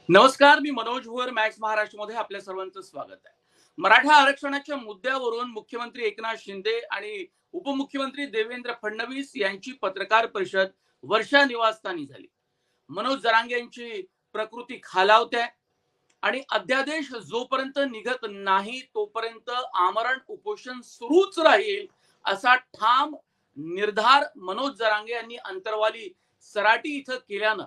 नमस्कार, मी मनोज भुवर. मॅक्स महाराष्ट्रमध्ये आपल्या सर्वांचं स्वागत आहे. मराठा आरक्षणाच्या मुद्द्यावरून मुख्यमंत्री एकनाथ शिंदे आणि उपमुख्यमंत्री देवेंद्र फडणवीस यांची पत्रकार परिषद वर्षा निवासस्थानी झाली. मनोज जरांगे यांची प्रकृती खालावते आणि अध्यादेश जोपर्यंत निघत नाही तोपर्यंत आमरण उपोषण सुरूच राहील असा ठाम निर्धार मनोज जरांगे यांनी अंतरवाली सराटी इथं केल्यानं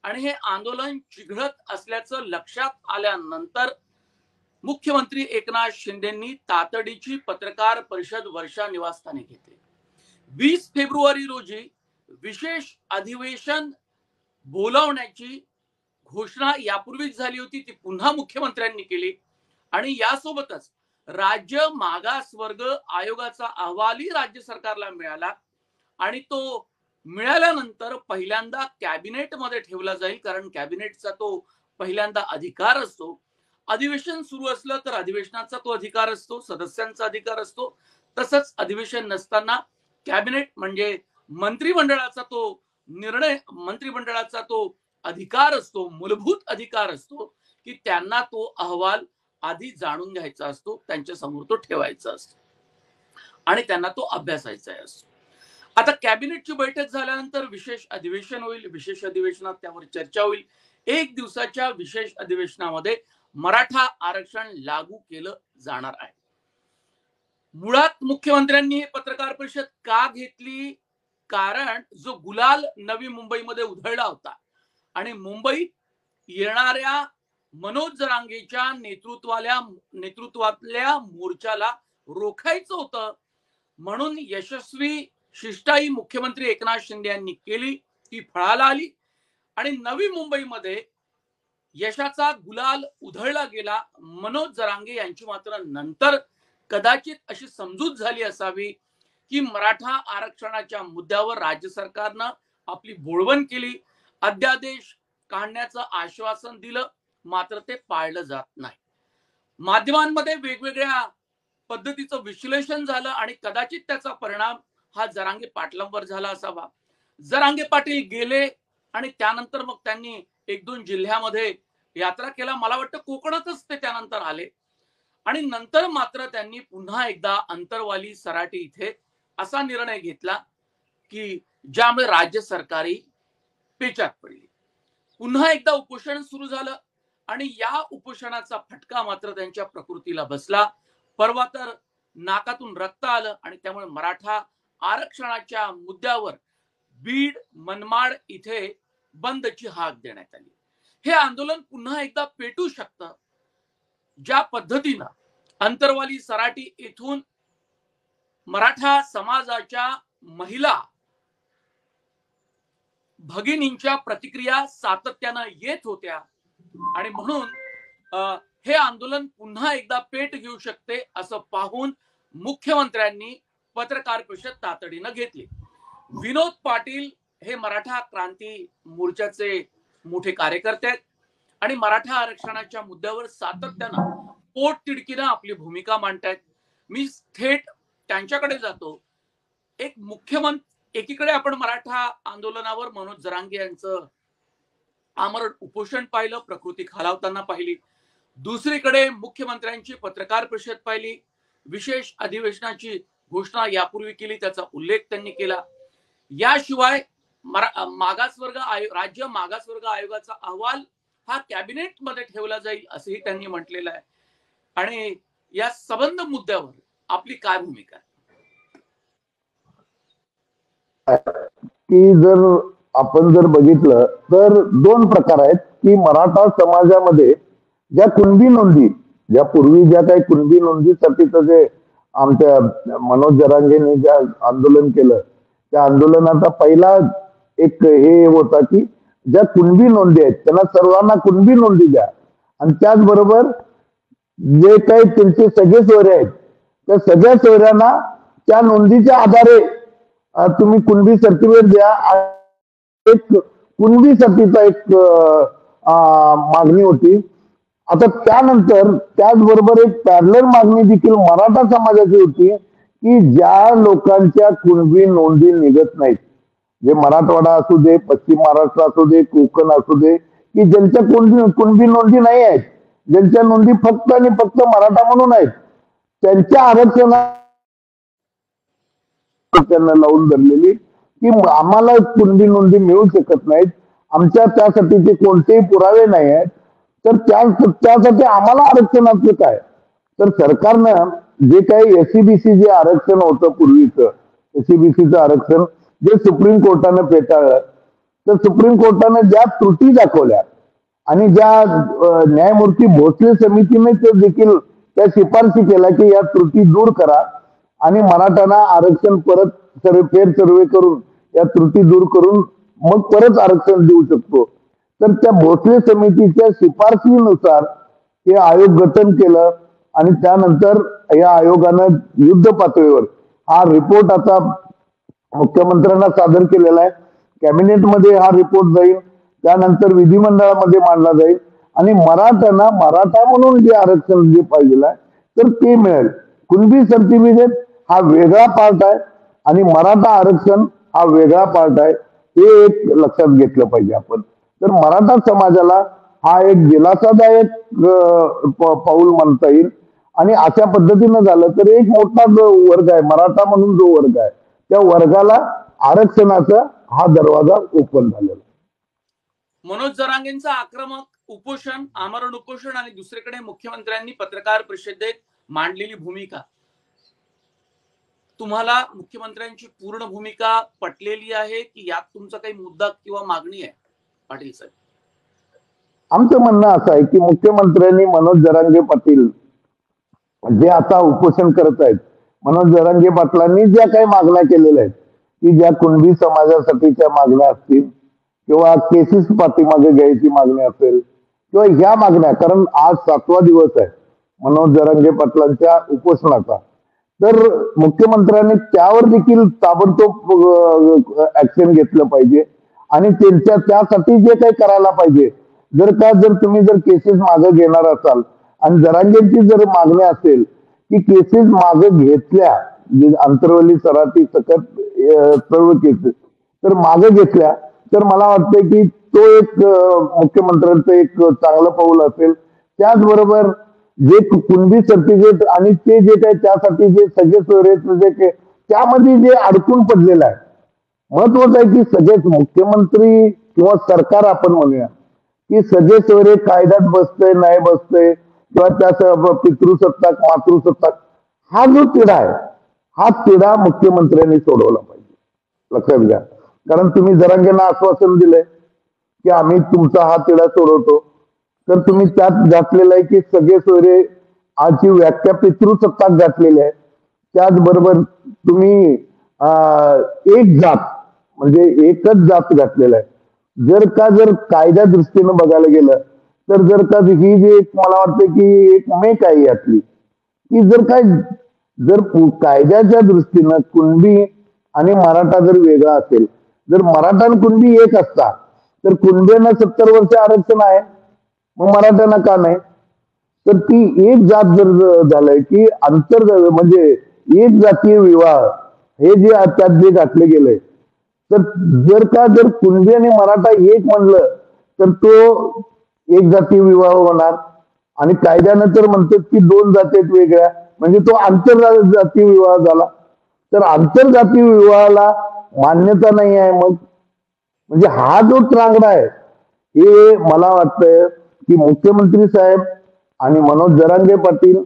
आणि हे आंदोलन चिघळत असल्याचं लक्षात आल्यानंतर मुख्यमंत्री एकनाथ शिंदेंनी तातडीची पत्रकार परिषद वर्षा निवासस्थानी घेतली. 20 फेब्रुवारी रोजी विशेष अधिवेशन बोलावण्याची घोषणा यापूर्वीच झाली होती, ती पुन्हा मुख्यमंत्र्यांनी केली आणि यासोबतच राज्य मागासवर्ग आयोगाचा अहवालही राज्य सरकारला मिळाला आणि तो मिळाल्यानंतर पहिल्यांदा कॅबिनेटमध्ये ठेवला जाईल, कारण कॅबिनेटचा तो पहिल्यांदा अधिकार असतो. अधिवेशन सुरू असलं तर अधिवेशनाचा तो अधिकार असतो, सदस्यांचा अधिकार असतो. तसंच अधिवेशन नसताना कॅबिनेट म्हणजे मंत्रिमंडळाचा तो निर्णय, मंत्रिमंडळाचा तो अधिकार असतो, मूलभूत अधिकार असतो की त्यांना तो अहवाल आधी जाणून घ्यायचा असतो, त्यांच्या समोर तो ठेवायचा असतो आणि त्यांना तो अभ्यासायचा असतो. आता कॅबिनेटची बैठक झाल्यानंतर विशेष अधिवेशन होईल. विशेष अधिवेशनात त्यावर चर्चा होईल. 1 दिवसाच्या विशेष अधिवेशनामध्ये मराठा आरक्षण लागू केलं जाणार आहे. मुळात मुख्यमंत्र्यांनी पत्रकार परिषद का घेतली? कारण जो गुलाल नवी मुंबईमध्ये उधळला होता आणि मुंबईत येणाऱ्या मनोज जरांगेच्या नेतृत्वातल्या मोर्चाला रोखायचं होतं, म्हणून यशस्वी शिष्टाई मुख्यमंत्री एकनाथ शिंदे यांनी केली, ती फळाला आली आणि नवी मुंबईमध्ये यशाचा गुलाल उधळला गेला. मनोज जरांगे यांची मात्र नंतर कदाचित अशी समजूत झाली असावी की मराठा आरक्षणाच्या मुद्द्यावर राज्य सरकारनं आपली बोळवण केली, अध्यादेश काढण्याचं आश्वासन दिलं, मात्र ते पाळलं जात नाही. माध्यमांमध्ये वेगवेगळ्या पद्धतीचं विश्लेषण झालं आणि कदाचित त्याचा परिणाम हा जरांगे पाटलांवर झाला असावा. जरांगे पाटील गेले आणि त्यानंतर मग त्यांनी 1-2 जिल्ह्यामध्ये यात्रा केला. मला वाटतं कोकणातच ते त्यानंतर आले आणि नंतर मात्र त्यांनी पुन्हा एकदा अंतरवाली सराटी इथे असा निर्णय घेतला की ज्यामुळे राज्य सरकारी पेचात पडली. पुन्हा एकदा उपोषण सुरू झालं आणि या उपोषणाचा फटका मात्र त्यांच्या प्रकृतीला बसला. परवा तर नाकातून रक्त आलं आणि त्यामुळे मराठा आरक्षणाच्या मुद्द्यावर बीड, मनमाड इथे बंदची हाक देण्यात आली. हे आंदोलन पुन्हा एकदा पेटू शकतं. ज्या पद्धतीनं अंतरवाली सराटी इथून मराठा समाजाच्या महिला भगिनींच्या प्रतिक्रिया सातत्यानं येत होत्या आणि म्हणून हे आंदोलन पुन्हा एकदा पेट घेऊ शकते असं पाहून मुख्यमंत्र्यांनी पत्रकार परिषद तातडीनं घेतली. विनोद पाटील हे मराठा क्रांती मोर्चाचे मोठे कार्यकर्ते आहेत आणि मराठा आरक्षणाच्या मुद्द्यावर सातत्यानं पोटतिडकीनं आपली भूमिका मांडतायत. मी थेट त्यांच्याकडे जातो. एक मुख्यमंत्री, एकीकडे आपण मराठा आंदोलनावर मनोज जरांगे यांचं आमरण उपोषण पाहिलं, प्रकृती खालावताना पाहिली. दुसरीकडे मुख्यमंत्र्यांची पत्रकार परिषद पाहिली, विशेष अधिवेशनाची घोषणा यापूर्वी केली, त्याचा उल्लेख त्यांनी केला. याशिवाय राज्य मागासवर्ग आयोगाचा अहवाल हा कॅबिनेट मध्ये ठेवला जाईल असंही त्यांनी म्हटलेलं आहे. आणि या संबंध मुद्द्यावर आपली काय भूमिका आहे? की जर आपण जर बघितलं तर 2 प्रकार आहेत की मराठा समाजामध्ये ज्या कुणबी नोंदी, ज्या पूर्वी ज्या काही कुणबी नोंदीसाठीचं जे आमच्या मनोज जरांगेंनी ज्या आंदोलन केलं, त्या आंदोलनाचा पहिला एक हे होता की ज्या कुणबी नोंदी आहेत त्यांना सर्वांना कुणबी नोंदी द्या आणि त्याचबरोबर जे काही त्यांचे सगळे सोयरे आहेत त्या सगळ्या सोयऱ्यांना त्या नोंदीच्या आधारे तुम्ही कुणबी सर्टिफिकेट द्या. एक कुणबीसाठीचा एक मागणी होती. आता त्यानंतर त्याचबरोबर एक पॅरलल मागणी देखील मराठा समाजाची होती की ज्या लोकांच्या कुणबी नोंदी निघत नाहीत, जे मराठवाडा असू दे, पश्चिम महाराष्ट्र असू दे, कोकण असू दे की ज्यांच्या कुणबी नोंदी नाही आहेत, ज्यांच्या नोंदी फक्त आणि फक्त मराठा म्हणून आहेत, त्यांच्या आरक्षणा त्यांना लावून धरलेली की आम्हाला कुणबी नोंदी मिळू शकत नाहीत, आमच्या त्यासाठीचे कोणतेही पुरावे नाही आहेत, तर त्यासाठी आम्हाला आरक्षणाचं काय. तर सरकारनं जे काही एससीबीसी जे आरक्षण होतं पूर्वीचं, एससीबीसीचं आरक्षण जे सुप्रीम कोर्टानं फेटाळलं, तर सुप्रीम कोर्टानं ज्या त्रुटी दाखवल्या आणि ज्या न्यायमूर्ती भोसले समितीने ते देखील त्या शिफारशी केल्या की या त्रुटी दूर करा आणि मराठ्यांना आरक्षण परत फेर सर्वे करून या त्रुटी दूर करून मग परत आरक्षण देऊ शकतो. तर त्या भोसले समितीच्या शिफारशीनुसार हे आयोग गठन केलं आणि त्यानंतर या आयोगानं युद्ध पातळीवर हा रिपोर्ट आता मुख्यमंत्र्यांना सादर केलेला आहे. कॅबिनेटमध्ये हा रिपोर्ट जाईल, त्यानंतर विधिमंडळामध्ये मांडला जाईल आणि मराठ्यांना मराठा म्हणून जे आरक्षण जे पाहिजे आहे तर ते मिळेल. कुणबी सर्टिफिकेट हा वेगळा पार्ट आहे आणि मराठा आरक्षण हा वेगळा पार्ट आहे, हे एक लक्षात घेतलं पाहिजे आपण. तर मराठा समाजाला हा एक दिलासादायक पाऊल म्हणता येईल आणि अशा पद्धतीनं झालं तर एक मोठा जो वर्ग आहे मराठा म्हणून जो वर्ग आहे त्या वर्गाला आरक्षणाचा हा दरवाजा ओपन झालेला. मनोज जरांगेंचं आक्रमक उपोषण, आमरण उपोषण आणि दुसरीकडे मुख्यमंत्र्यांनी पत्रकार परिषदेत मांडलेली भूमिका, तुम्हाला मुख्यमंत्र्यांची पूर्ण भूमिका पटलेली आहे की यात तुमचा काही मुद्दा किंवा मागणी आहे पाटील साहेब? आमचं म्हणणं असं आहे की मुख्यमंत्र्यांनी मनोज जरांगे पाटील जे आता उपोषण करत आहेत, मनोज जरांगे पाटलांनी ज्या काही मागण्या केलेल्या आहेत की ज्या कुणबी समाजासाठीच्या मागण्या असतील किंवा केसेस पाठीमागे घ्यायची मागणी असेल किंवा ह्या मागण्या, कारण आज 7वा दिवस आहे मनोज जरांगे पाटलांच्या उपोषणाचा, तर मुख्यमंत्र्यांनी त्यावर देखील ताबडतोब ऍक्शन घेतलं पाहिजे आणि त्यासाठी जे काही करायला पाहिजे. जर तुम्ही केसेस मागे घेणार असाल आणि जरांगेंची जर मागणी असेल की केसेस मागे घेतल्या, आंतरवली सराटी सकट सर्व केसेस तर मागे घेतल्या, तर मला वाटतं की तो एक मुख्यमंत्र्यांचं एक चांगलं पाऊल असेल. त्याचबरोबर जे कुणबी सर्टिफिकेट आणि ते जे काही त्यासाठी जे सगळे सोयरेचं जे त्यामध्ये जे अडकून पडलेलं आहे, महत्वाचं आहे की सगळेच मुख्यमंत्री किंवा सरकार आपण म्हणूया की सगळे सोयरे कायद्यात बसतंय नाही बसतंय किंवा त्या पितृसत्ताक मातृसत्ताक हा जो तिढा आहे हा तिढा मुख्यमंत्र्यांनी सोडवला पाहिजे, लक्षात घ्या. कारण तुम्ही जरांगेंना आश्वासन दिलंय की आम्ही तुमचा हा तिढा सोडवतो, तर तुम्ही त्यात घातलेलं आहे की सगळे सोयरे आजची व्याख्या पितृसत्ताक घातलेली आहे. त्याचबरोबर तुम्ही एक जात म्हणजे एकच जात घातलेला आहे. जर कायद्या दृष्टीनं बघायला गेलं तर ही जी एक मला वाटतं की एक मेक आहे यातली की जर कायद्याच्या दृष्टीनं कुणबी आणि मराठा जर वेगळा असेल, जर मराठा आणि कुणबी एक असता तर कुणबींना 70 वर्ष आरक्षण आहे, मग मराठ्यांना का नाही. तर ती एक जात जर झालंय की म्हणजे एक जातीय विवाह हे जे त्यात जे घातले गेलंय, तर जर कुणबी आणि मराठा एक म्हणलं तर तो एक जातीय विवाह होणार आणि कायद्यानं तर म्हणतात की 2 जाती वेगळ्या म्हणजे तो आंतरजातीय विवाह झाला. तर आंतरजातीय विवाहाला मान्यता नाही आहे, मग म्हणजे हा जो त्रांगडा आहे हे मला वाटतं की मुख्यमंत्री साहेब आणि मनोज जरांगे पाटील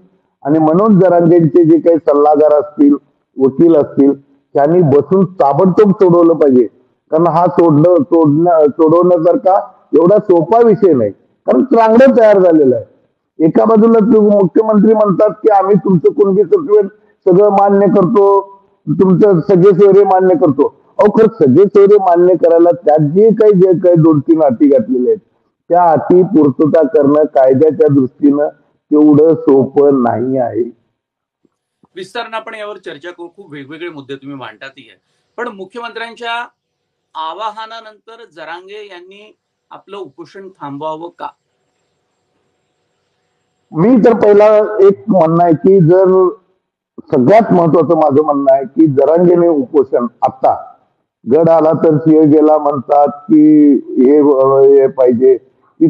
आणि मनोज जरांगेंचे जे काही सल्लागार असतील, वकील असतील, त्यांनी बसून ताबडतोब सोडवलं पाहिजे. कारण हा सोडवण्यासारखा एवढा सोपा विषय नाही, कारण त्रांगडं तयार झालेलं आहे. एका बाजूला मुख्यमंत्री म्हणतात की आम्ही तुमचं कुणबी सर्टिफिकेट सगळं मान्य करतो, तुमचं सगळे सोयरे मान्य करतो. अहो खरं सगळे सोयरे मान्य करायला त्यात जे काही 2-3 अटी घातलेल्या आहेत त्या अटी पूर्तता करणं कायद्याच्या दृष्टीनं तेवढं सोपं नाही आहे. विस्तारानं आपण यावर चर्चा करू. खूप वेगवेगळे मुद्दे तुम्ही मांडतातही आहे, पण मुख्यमंत्र्यांच्या आवाहनानंतर जरांगे यांनी आपलं उपोषण थांबवावं का? मी तर पहिला एक म्हणणं आहे की जर सगळ्यात महत्वाचं माझं म्हणणं आहे की जरांगेने उपोषण आता गड आला तर सिंह गेला म्हणतात की हे पाहिजे, की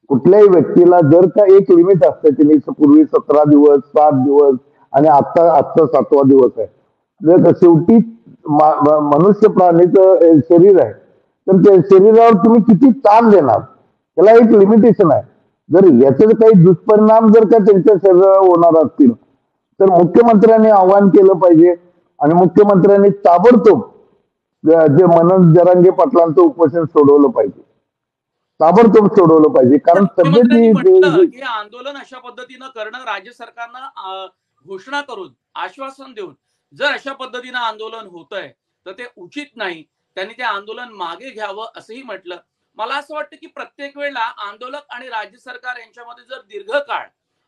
कुठल्याही व्यक्तीला जर का एक लिमिट असते, तिने पूर्वी 17 दिवस, 7 दिवस आणि आजचा 7वा दिवस आहे. जर शेवटी मनुष्य प्राणीचं शरीर आहे, तर त्या शरीरावर तुम्ही किती ताण देणार, त्याला एक लिमिटेशन आहे. जर याचे काही दुष्परिणाम जर का त्यांच्या शरीरावर होणार असतील, तर मुख्यमंत्र्यांनी आवाहन केलं पाहिजे आणि मुख्यमंत्र्यांनी ताबडतोब जे मनोज जरांगे पाटलांचं उपोषण सोडवलं पाहिजे, ताबडतोब सोडवलं पाहिजे. कारण मुख्यमंत्र्यांनी म्हटलं सध्याची की आंदोलन अशा पद्धतीनं करणं राज्य सरकारनं घोषणा करून आश्वासन देऊन जर अशा पद्धतीनं आंदोलन होतंय तर ते उचित नाही, त्यांनी ते आंदोलन मागे घ्यावं असंही म्हटलं. मला असं वाटतं की प्रत्येक वेळेला आंदोलक आणि राज्य सरकार यांच्यामध्ये जर दीर्घकाळ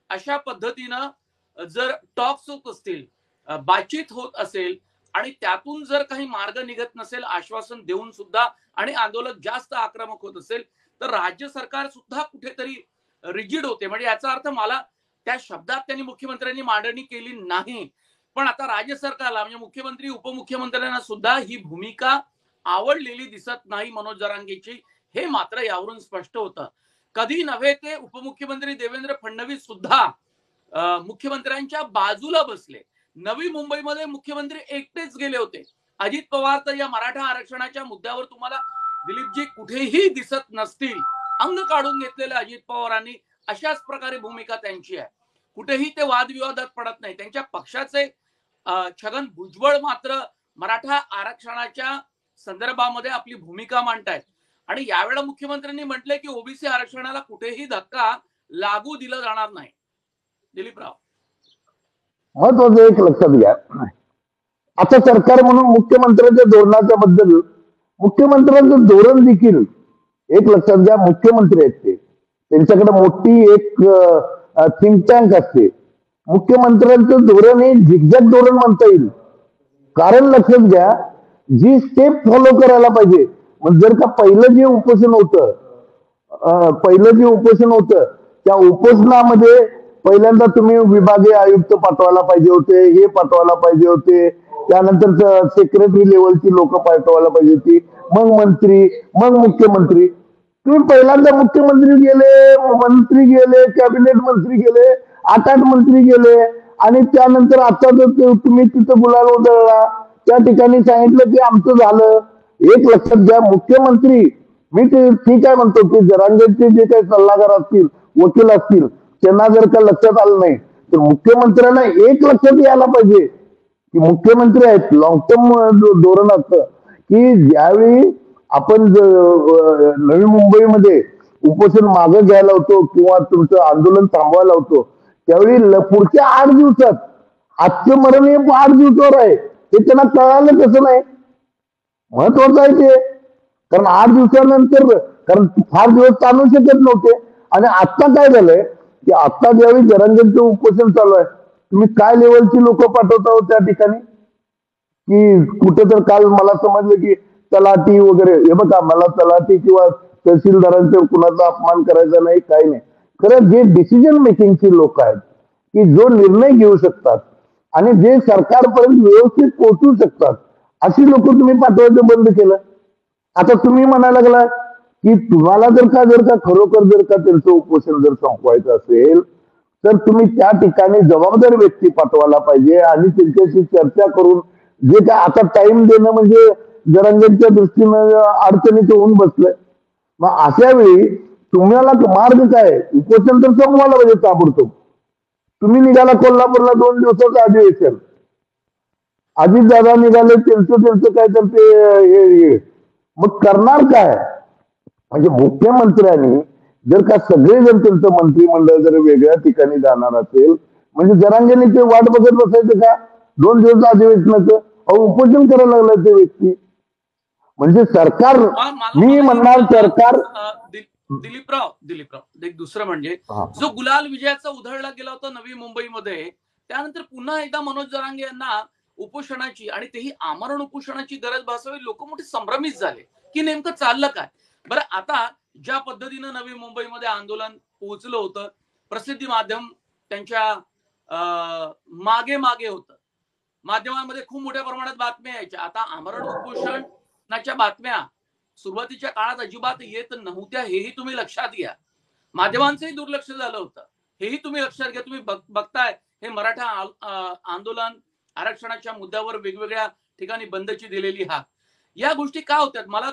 अशा पद्धतीनं जर टॉक्स होत असतील, बातचीत होत असेल आणि त्यातून जर काही मार्ग निघत नसेल आश्वासन देऊन सुद्धा आणि आंदोलक जास्त आक्रमक होत असेल, तर राज्य सरकार सुद्धा कुठेतरी रिजिड होते. म्हणजे याचा अर्थ मला त्या शब्दात त्यांनी मुख्यमंत्र्यांनी मांडणी केली नाही, पण आता राज्य सरकारला म्हणजे मुख्यमंत्री उपमुख्यमंत्र्यांना सुद्धा ही भूमिका आवडलेली दिसत नाही मनोज जरांगेची, हे मात्र यावरून स्पष्ट होतं. कधी नव्हे ते उपमुख्यमंत्री देवेंद्र फडणवीस सुद्धा मुख्यमंत्र्यांच्या बाजूला बसले. नवी मुंबईमध्ये मुख्यमंत्री एकटेच गेले होते. अजित पवार तर या मराठा आरक्षणाच्या मुद्द्यावर तुम्हाला दिलीपजी कुठेही दिसत नसतील. अंग काढून घेतलेले अजित पवारांनी अशाच प्रकारे भूमिका त्यांची आहे. कुठेही ते वादविवादात पडत नाही. त्यांच्या पक्षाचे छगन भुजबळ मात्र मराठा आरक्षणाच्या संदर्भामध्ये आपली भूमिका मांडतायत आणि यावेळेला मुख्यमंत्र्यांनी म्हटले की ओबीसी आरक्षणाला कुठेही धक्का लागू दिला जाणार नाही. दिलीपराव, महत्वाचं एक लक्षात घ्या, आता सरकार म्हणून मुख्यमंत्र्यांच्या धोरणाच्या बद्दल मुख्यमंत्र्यांचं धोरण देखील एक लक्षात घ्या, मुख्यमंत्री आहेत ते, त्यांच्याकडे मोठी एक थिंक टँक असते. मुख्यमंत्र्यांचं धोरण हे झिगझॅग धोरण म्हणता येईल. कारण लक्षात घ्या, जी स्टेप फॉलो करायला पाहिजे. जर का पहिलं जे उपोषण होतं त्या उपोषणामध्ये पहिल्यांदा तुम्ही विभागीय आयुक्त पाठवायला पाहिजे होते, हे पाठवायला पाहिजे होते, त्यानंतर सेक्रेटरी लेवलची लोक पाठवायला पाहिजे होती, मग मंत्री, मग मुख्यमंत्री. तुम्ही पहिल्यांदा मुख्यमंत्री गेले, मंत्री गेले, कॅबिनेट मंत्री गेले, 8 मंत्री गेले आणि त्यानंतर आता जर तुम्ही तिथं गुलाल उधळला, त्या ठिकाणी सांगितलं की आमचं झालं. एक लक्षात घ्या, मुख्यमंत्री, मी ते ठीक आहे म्हणतो की जरांगेचे जे काही सल्लागार असतील, वकील असतील, त्यांना जर का लक्षात आलं नाही तर मुख्यमंत्र्यांना एक लक्षात यायला पाहिजे की मुख्यमंत्री आहेत. लॉंग टर्म धोरण असतं की ज्यावेळी आपण नवी मुंबईमध्ये उपोषण मागे घ्यायला होतो किंवा तुमचं आंदोलन थांबवायला होतो, त्यावेळी पुढच्या 8 दिवसात आजचं मरण हे 8 दिवसावर आहे, हे त्यांना कळालं कसं नाही. महत्वाचं आहे ते. कारण 8 दिवसानंतर, कारण फार दिवस चालू शकत नव्हते. आणि आता काय झालंय की आता ज्यावेळी जरांगेंचं उपोषण चालू आहे, तुम्ही काय लेवलची लोक पाठवता हो त्या ठिकाणी, की कुठे तर काल मला समजलं की तलाठी वगैरे, हे बघा, मला तलाठी किंवा तहसीलदारांच्या कुणाचा अपमान करायचा नाही, काही नाही. खरं जे डिसिजन मेकिंगची लोक आहेत, की जो निर्णय घेऊ शकतात आणि जे सरकारपर्यंत व्यवस्थित पोहोचू शकतात, अशी लोक तुम्ही पाठवायचं बंद केलं. आता तुम्ही म्हणायला लागला की तुम्हाला जर का खरोखर जर का त्यांचं उपोषण जर संपवायचं असेल तर तुम्ही त्या ठिकाणी जबाबदार व्यक्ती पाठवायला पाहिजे आणि त्यांच्याशी चर्चा करून जे काय आता टाइम देणं म्हणजे जरांगेंच्या दृष्टीनं अडचणीत होऊन बसलंय. मग अशा वेळी तुम्हाला मार्ग काय, उपोषण तर संपवायला पाहिजे ताबडतोब. तुम्ही निघाला कोल्हापूरला 2 दिवसाचं अधिवेशन, अजितदादा निघाले त्यांचं काय तर ते मग करणार काय. म्हणजे मुख्यमंत्र्यांनी जर का सगळे जर त्यांचं मंत्रिमंडळ जर वेगळ्या ठिकाणी जाणार असेल, म्हणजे जरांगेंनी ते वाट बघत बसायचं का 2 दिवस अधिवेशनाचं. उपोषण करायला लागलं ते व्यक्ती. म्हणजे सरकार, मी म्हणणार सरकार. दिलीपराव, एक दुसरं म्हणजे जो गुलाल विजयाचा उधळला गेला होता नवी मुंबईमध्ये, त्यानंतर पुन्हा एकदा मनोज जरांगे यांना उपोषणाची आणि तेही आमरण उपोषणाची गरज भासावी, लोक मोठे संभ्रमित झाले की नेमकं चाललं काय. बरं, आता ज्या पद्धतीनं नवी मुंबईमध्ये आंदोलन पोहोचलं होतं, प्रसिद्धी माध्यम त्यांच्या मागे मागे होतं, माध्यमांमध्ये खूप मोठ्या प्रमाणात बातम्या यायच्या. आता आमरण उपोषणाच्या बातम्या सुरुवातीच्या काळात अजिबात येत नव्हत्या, हेही तुम्ही लक्षात घ्या. माध्यमांचंही दुर्लक्ष झालं होतं, हेही तुम्ही लक्षात घ्या. तुम्ही बघताय हे मराठा आंदोलन, आरक्षणाच्या मुद्द्यावर वेगवेगळ्या ठिकाणी बंदची दिलेली हाक, या गोष्टी का होत्यात? मला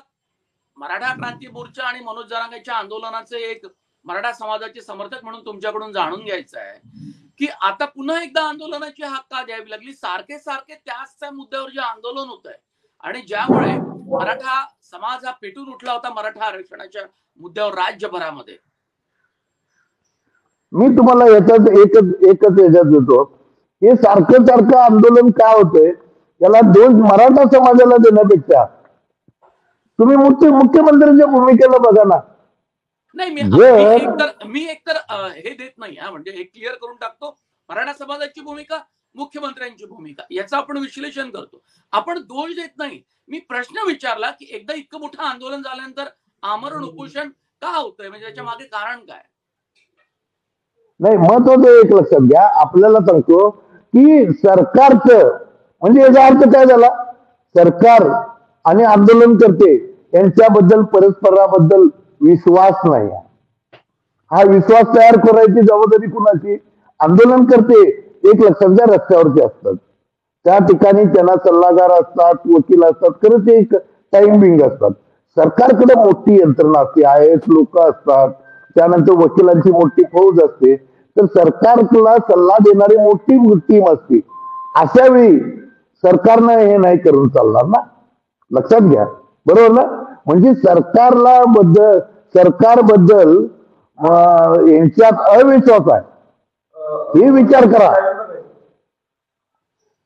मराठा क्रांती मोर्चा आणि मनोज जरांगेच्या आंदोलनाचे एक मराठा समाजाचे समर्थक म्हणून तुमच्याकडून जाणून घ्यायचं आहे की आता पुन्हा एकदा आंदोलनाची हाक का द्यावी लागली? सारखे सारखे त्याच मुद्द्यावर जे आंदोलन होत आहे आणि ज्यामुळे मराठा समाज हा पेटून उठला होता मराठा आरक्षणाच्या मुद्द्यावर राज्यभरामध्ये. मी तुम्हाला याच्यात एकच याच्यात देतो, हे सारखं सारखं आंदोलन का होतंय याला दोष मराठा समाजाला देण्यापेक्षा तुम्ही मुख्यमंत्र्यांच्या भूमिकेला बघा ना. नाही, मी एकतर हे देत नाही, म्हणजे हे क्लिअर करून टाकतो. मराठा समाजाची भूमिका, मुख्यमंत्र्यांची भूमिका याचं आपण विश्लेषण करतो, आपण दोष देत नाही. मी प्रश्न विचारला की एकदा इतकं मोठं आंदोलन झाल्यानंतर आमरण उपोषण का होतंय, म्हणजे त्याच्या मागे कारण काय? नाही, महत्वाचं एक लक्षात घ्या. आपल्याला सांगतो की सरकारचं म्हणजे याचा अर्थ काय झाला? सरकार आणि आंदोलन करते यांच्याबद्दल परस्पराबद्दल विश्वास नाही. हा विश्वास तयार करायची जबाबदारी कुणाची? आंदोलन करते एक लक्षात घ्या रस्त्यावरचे असतात, त्या ठिकाणी त्यांना सल्लागार असतात, वकील असतात, खरंच एक टाइमिंग असतात. सरकारकडे मोठी यंत्रणा असते, IAS लोक असतात, त्यानंतर वकिलांची मोठी फौज असते, तर सरकारला सल्ला देणारी मोठी टीम असते. अशा वेळी सरकारनं हे नाही करून चालणार ना, लक्षात घ्या, बरोबर ना? म्हणजे सरकारबद्दल यांच्यात अविश्वास आहे, हे विचार करा.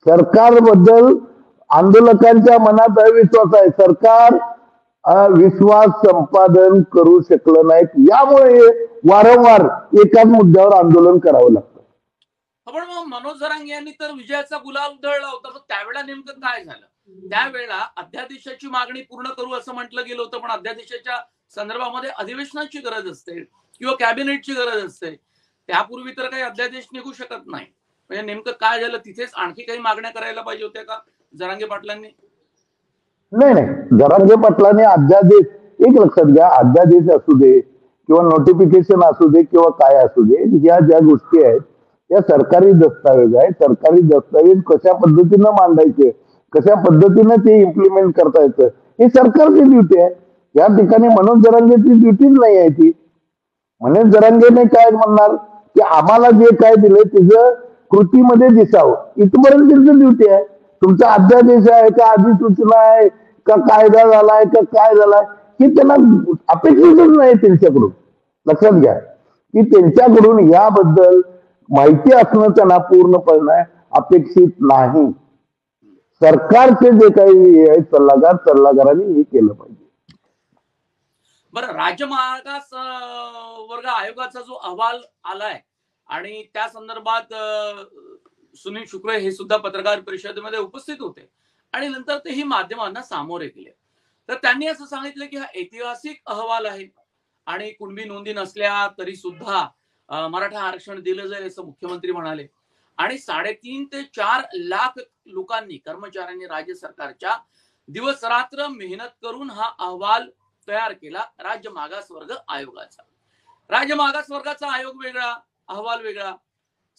सरकारबद्दल आंदोलकांच्या मनात अविश्वास आहे, सरकार विश्वास संपादन करू शकलं नाहीत, यामुळे वारंवार एकाच मुद्द्यावर आंदोलन करावं लागतं. पण मग मनोज जरांगे यांनी तर विजयाचा गुलाल उधळला होता, मग त्यावेळेला नेमकं काय झालं? त्यावेळेला अध्यादेशाची मागणी पूर्ण करू असं म्हटलं गेलं होतं, पण अध्यादेशाच्या संदर्भामध्ये अधिवेशनाची गरज असते किंवा कॅबिनेटची गरज असते, त्यापूर्वी तर काही अध्यादेश निघू शकत नाही. म्हणजे नेमकं काय झालं? तिथेच आणखी काही मागण्या करायला पाहिजे होत्या का जरांगे पाटलांनी? नाही, जरांगे पाटलांनी अध्यादेश, एक लक्षात घ्या, अध्यादेश असू दे किंवा नोटिफिकेशन असू दे किंवा काय असू दे, या ज्या गोष्टी आहेत या सरकारी दस्तावेज आहेत. सरकारी दस्तावेज कशा पद्धतीनं मांडायचे, कशा पद्धतीनं ते इम्प्लिमेंट करता येतं, ही सरकारची ड्युटी आहे. या ठिकाणी मनोज जरांगेची ड्युटीच नाही आहे ती. मनोज जरांगेने काय म्हणणार की आम्हाला जे काय दिलंय तिचं कृतीमध्ये दिसावं, इथपर्यंत त्यांची ड्युटी आहे. तुमचा अध्यादेश आहे का, अधिसूचना आहे का, कायदा झालाय का, काय झालाय, ही त्यांना अपेक्षितच नाही त्यांच्याकडून. लक्षात घ्या की त्यांच्याकडून याबद्दल माहिती असणं त्यांना पूर्णपणे अपेक्षित नाही. सरकारचे जे काही आहे सल्लागारांनी हे केलं पाहिजे. बरं, राज्य मागास वर्ग आयोगाचा जो अहवाल आलाय आणि त्या संदर्भात सुनील शुक्रे हे सुद्धा पत्रकार परिषदेमध्ये उपस्थित होते आणि नंतर तेही माध्यमांना सामोरे गेले. तर त्यांनी असं सांगितलं की हा ऐतिहासिक अहवाल आहे आणि कुणबी नोंदी नसल्या तरी सुद्धा मराठा आरक्षण दिलं जाईल असं मुख्यमंत्री म्हणाले. आणि 3.5 ते 4 लाख लोकांनी, कर्मचाऱ्यांनी राज्य सरकारच्या दिवस रात्र मेहनत करून हा अहवाल तयार केला राज्य मागासवर्ग आयोगाचा. राज्य मागासवर्गाचा आयोग वेगळा, अहवाल वेगळा.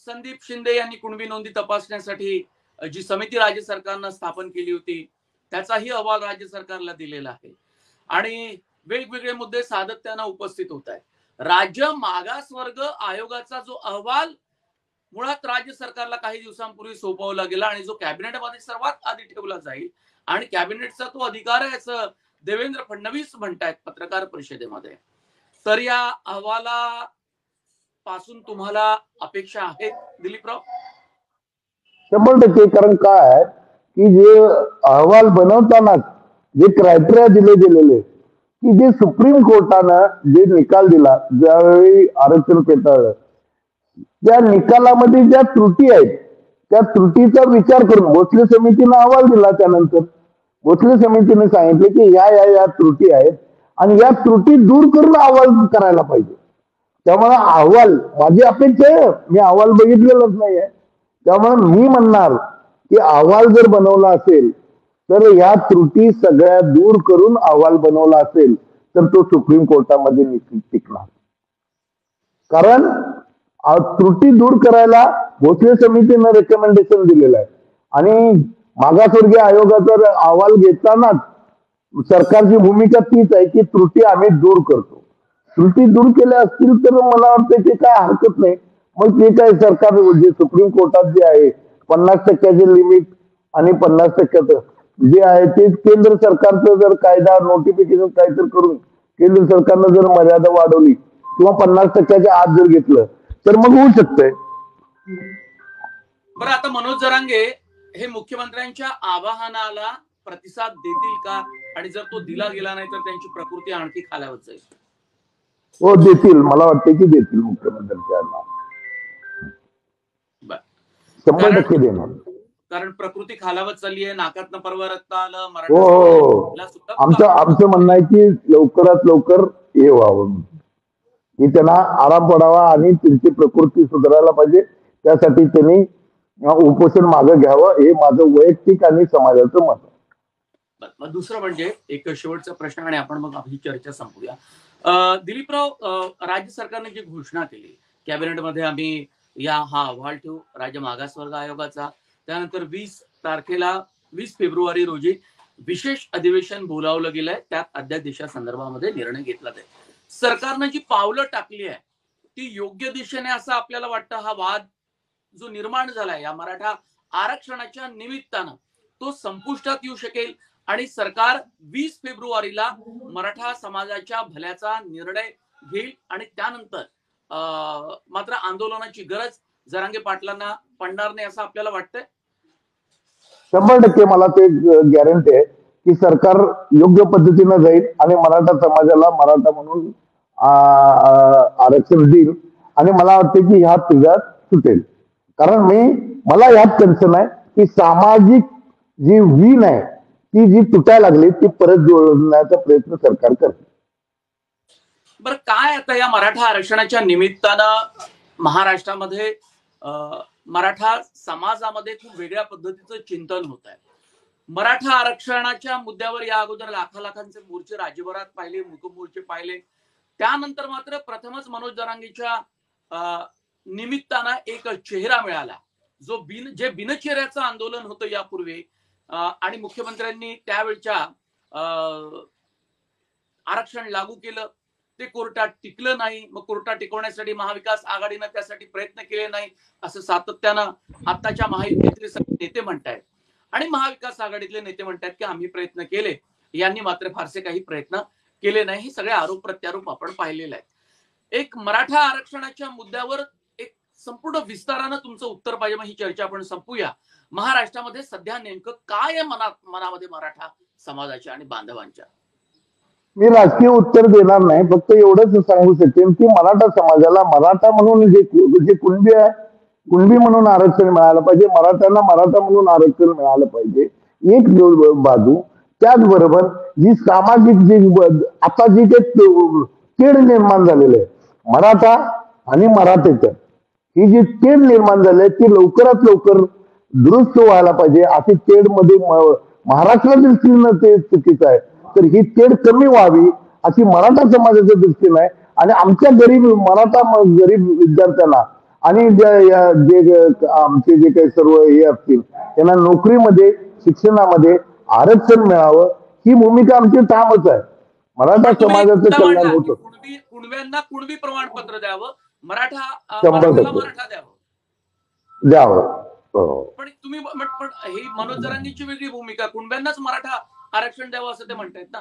संदीप शिंदे यांनी कुणबी नोंदी तपासण्यासाठी जी समिती राज्य सरकारनं स्थापन केली होती त्याचाही अहवाल राज्य सरकारला दिलेला आहे आणि वेगवेगळे मुद्दे सातत्यानं उपस्थित होत आहेत. राज्य मागासवर्ग आयोगाचा जो अहवाल मुळात राज्य सरकारला काही दिवसांपूर्वी सोपवला गेला आणि जो कॅबिनेटमध्ये सर्वात आधी ठेवला जाईल आणि कॅबिनेटचा तो अधिकार आहे असं देवेंद्र फडणवीस म्हणतायत पत्रकार परिषदेमध्ये. तर या अहवाला पासून तुम्हाला अपेक्षा आहेत दिलीपराव? 100%. कारण काय आहे की जे अहवाल बनवताना जे क्रायटेरिया दिले गेलेले, की जे सुप्रीम कोर्टानं जे निकाल दिला ज्यावेळी आरक्षण फेटाळलं, त्या निकालामध्ये ज्या त्रुटी आहेत त्या त्रुटीचा विचार करून भोसले समितीनं अहवाल दिला. त्यानंतर भोसले समितीने सांगितले की या त्रुटी आहेत आणि या त्रुटी दूर करून अहवाल करायला पाहिजे. त्यामुळे अहवाल, माझी अपेक्षा आहे, मी अहवाल बघितलेलाच नाही आहे, त्यामुळे मी म्हणणार की अहवाल जर बनवला असेल तर ह्या त्रुटी सगळ्या दूर करून अहवाल बनवला असेल तर तो सुप्रीम कोर्टामध्ये निश्चित टिकणार. कारण त्रुटी दूर करायला भोसले समितीनं रेकमेंडेशन दिलेलं आहे आणि मागासवर्गीय आयोगाचा अहवाल घेतानाच सरकारची भूमिका तीच आहे की त्रुटी आम्ही दूर करतो. त्रुटी दूर केल्या असतील तर मला वाटतं की काय हरकत नाही. मग ते काय सरकार जे सुप्रीम कोर्टात जे आहे 50% लिमिट आणि 50% जे आहे ते केंद्र सरकारचं जर कायदा नोटिफिकेशन काहीतरी करून केंद्र सरकारनं जर मर्यादा वाढवली किंवा 50%च्या आत जर घेतलं तर मग होऊ शकतंय. बरं, आता मनोज जरांगे हे मुख्यमंत्र्यांच्या आवाहनाला प्रतिसाद देतील का, आणि जर तो दिला गेला नाही तर त्यांची प्रकृती आणखी खालावत जाईल? हो, देतील. मला वाटतं की देतील मुख्यमंत्र्यांच्या. कारण 100% देणार. कारण प्रकृती खालावत चालली आहे, नाकातनं परवा रक्त आलं, हो मराठा हो समाजाला सुद्धा आमचं म्हणणं आहे की लवकरात लवकर हे व्हावं, की त्यांना आराम पडावा आणि त्यांची प्रकृती सुधारायला पाहिजे. त्यासाठी त्यांनी उपोषण मागं घ्यावं, हे माझं वैयक्तिक आणि समाजाचं मत आहे. मग दुसरं म्हणजे एक शेवटचा प्रश्न आणि आपण मग आपली चर्चा संपूया. दिलीपराव, राज्य सरकारने जी घोषणा केली कॅबिनेटमध्ये, आम्ही हा अहवाल ठेवू राज्य मागासवर्ग आयोगाचा, त्यानंतर 20 फेब्रुवारी रोजी विशेष अधिवेशन बोलावलं गेलंय, त्यात अध्यादेशासंदर्भामध्ये निर्णय घेतला जाईल. सरकारनं जी पावलं टाकली आहे ती योग्य दिशेने असं आपल्याला वाटतं? हा वाद जो निर्माण झालाय या मराठा आरक्षणाच्या निमित्तानं तो संपुष्टात येऊ शकेल आणि सरकार 20 फेब्रुवारीला मराठा समाजाच्या भल्याचा निर्णय घेईल आणि त्यानंतर मात्र आंदोलनाची गरज जरांगे पाटलांना पडणार नाही असं आपल्याला वाटतंय? 100% मला ते गॅरंटी आहे की सरकार योग्य पद्धतीनं जाईल आणि मराठा समाजाला मराठा म्हणून आरक्षण देईल आणि मला वाटतं की ह्यात तुझ्यात सुटेल. कारण मला ह्यात कन्सर्न आहे की सामाजिक जी वीण आहे ती जी तुटायला लागली ती परत जोडण्याचा प्रयत्न सरकार करते. बरं, काय आता या मराठा आरक्षणाच्या निमित्तानं महाराष्ट्रामध्ये मराठा समाजामध्ये खूप वेगळ्या पद्धतीचं चिंतन होत आहे. मराठा आरक्षणाच्या मुद्द्यावर या अगोदर लाखांचे मोर्चे राज्यभरात पाहिले, मूक मोर्चे पाहिले. त्यानंतर मात्र प्रथमच मनोज जरांगेच्या निमित्तानं एक चेहरा मिळाला, जे बिनचेहऱ्याचं आंदोलन होतं यापूर्वी, आणि मुख्यमंत्र्यांनी त्यावेळच्या आरक्षण लागू केलं. ते कोर्टात टिकलं नाही. मग कोर्टात टिकवण्यासाठी महाविकास आघाडीनं त्यासाठी प्रयत्न केले नाही असं सातत्यानं आताच्या महायुतीतले नेते म्हणतायत आणि महाविकास आघाडीतले नेते म्हणतात की आम्ही प्रयत्न केले, यांनी मात्र फारसे काही प्रयत्न केले नाही. हे सगळे आरोप प्रत्यारोप आपण पाहिलेले आहेत. एक मराठा आरक्षणाच्या मुद्द्यावर एक संपूर्ण विस्तारानं तुमचं उत्तर पाहिजे. मग ही चर्चा आपण संपूया. महाराष्ट्रामध्ये सध्या नेमकं काय आहे मनामध्ये मराठा समाजाच्या आणि बांधवांच्या? मी राजकीय उत्तर देणार नाही, फक्त एवढंच सांगू शकेन की मराठा समाजाला मराठा म्हणून जे कुणबी आहे, कुणबी म्हणून आरक्षण मिळालं पाहिजे, मराठ्यांना मराठा म्हणून आरक्षण मिळालं पाहिजे, एक बाजू. त्याचबरोबर जी सामाजिक आता जी काही तेढ निर्माण झालेलं आहे मराठा आणि मराठ्याचं, ही जी तेढ निर्माण झाली आहे ती लवकरात लवकर दुरुस्त व्हायला पाहिजे. अशी तेढ मध्ये महाराष्ट्राच्या दृष्टीनं ते चुकीचं आहे, तर ही तेढ कमी व्हावी अशी मराठा समाजाच्या दृष्टीनं आहे. आणि आमच्या मराठा गरीब विद्यार्थ्यांना आणि जे आमचे जे काही सर्व हे असतील त्यांना नोकरीमध्ये शिक्षणामध्ये आरक्षण मिळावं ही भूमिका आमची ठामच आहे. मराठा समाजाचं कल्याण होतं. कुणब्यांना कुणबी प्रमाणपत्र द्यावं, मराठा 100% द्यावं. पण तुम्ही पण ही मनोज जरांगेची वेगळी भूमिका, कुणब्यांनाच मराठा आरक्षण द्यावं असं ते म्हणतायत ना.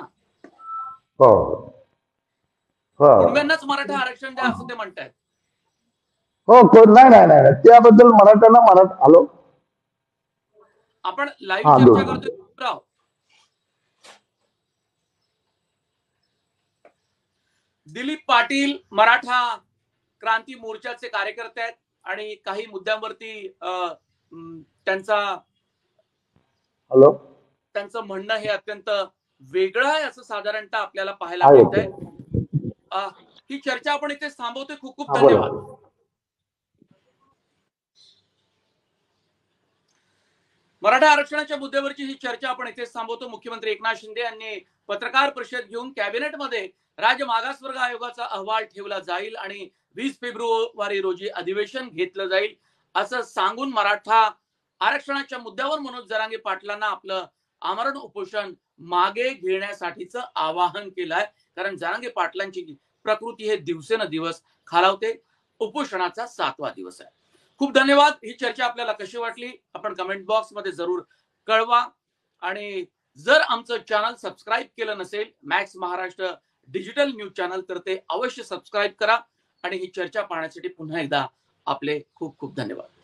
कुणब्यांनाच मराठा आरक्षण द्या असं ते म्हणतायत. नाही त्याबद्दल मराठ्यांना हॅलो, आपण लाईव्ह चर्चा करतोय. दिलीप पाटील मराठा क्रांती मोर्चाचे कार्यकर्ते आहेत आणि काही मुद्द्यांवरती त्यांचं म्हणणं हे अत्यंत वेगळं आहे असं साधारणतः आपल्याला पाहायला मिळतंय. ही चर्चा आपण इथे थांबवतोय. खूप खूप धन्यवाद. मराठा आरक्षणाच्या मुद्द्यावरची ही चर्चा आपण इथेच थांबवतो. मुख्यमंत्री एकनाथ शिंदे यांनी पत्रकार परिषद घेऊन कॅबिनेटमध्ये राज्य मागासवर्ग आयोगाचा अहवाल ठेवला जाईल आणि 20 फेब्रुवारी रोजी अधिवेशन घेतलं जाईल असं सांगून मराठा आरक्षणाच्या मुद्द्यावर मनोज जरांगे पाटलांना आपलं आमरण उपोषण मागे घेण्यासाठीचं आवाहन केलं आहे. कारण जरांगे पाटलांची प्रकृती हे दिवसेंदिवस खालावते. उपोषणाचा 7वा दिवस आहे. खूप धन्यवाद. ही चर्चा आपल्याला कशी वाटली आपण कमेंट बॉक्स मध्ये जरूर कळवा. आणि जर आमचं चॅनल सबस्क्राईब केलं नसेल max Maharashtra digital news channel तर ते अवश्य सबस्क्राईब करा. आणि ही चर्चा पाहण्यासाठी पुन्हा एकदा आपले खूप खूप धन्यवाद.